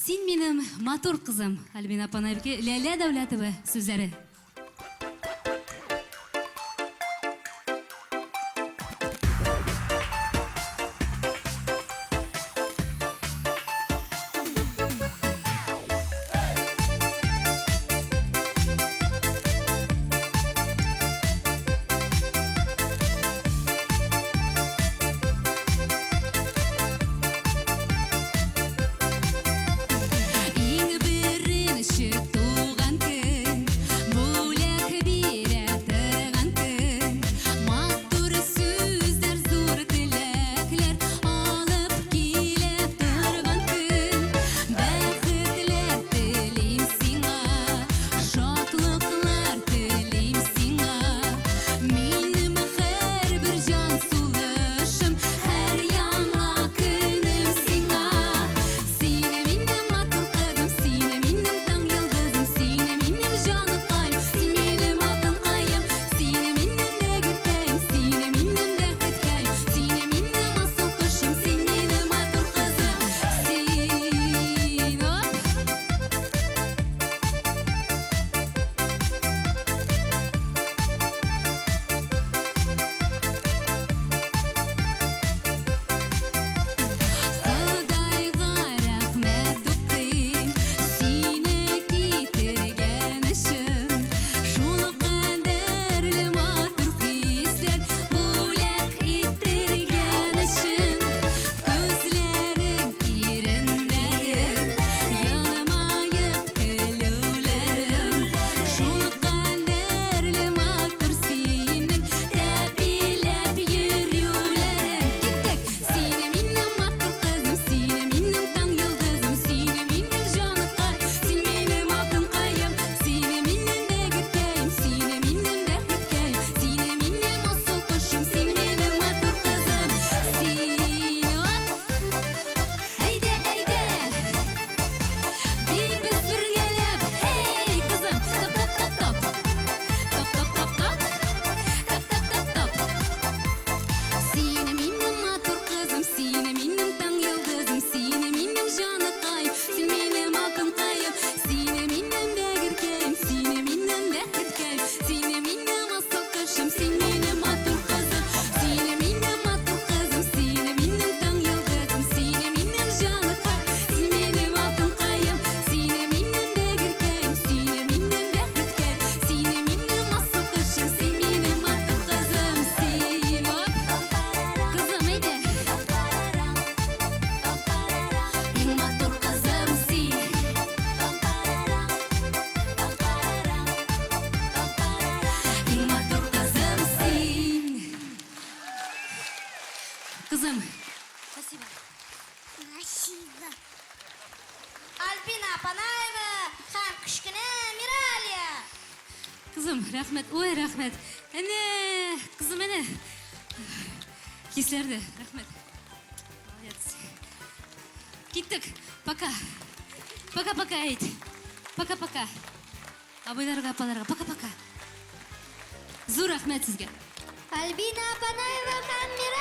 Сен менің матур қызым. Альбина Панайбеке, Ләлә Дәулетова сөздері. Қызым. Спасибо. Спасибо. Альбина Панаева һәм кішкене Миралия. Қызым, рахмет, ой, рахмет. Әне, қызым, әне. Кеслерді, рахмет. Молодец. Кеттік, пока. Пока-пока, әйт. Пока-пока. Абайларға, апаларға, пока-пока. Зор рахмет сізге. Альбина Панаева һәм Миралия.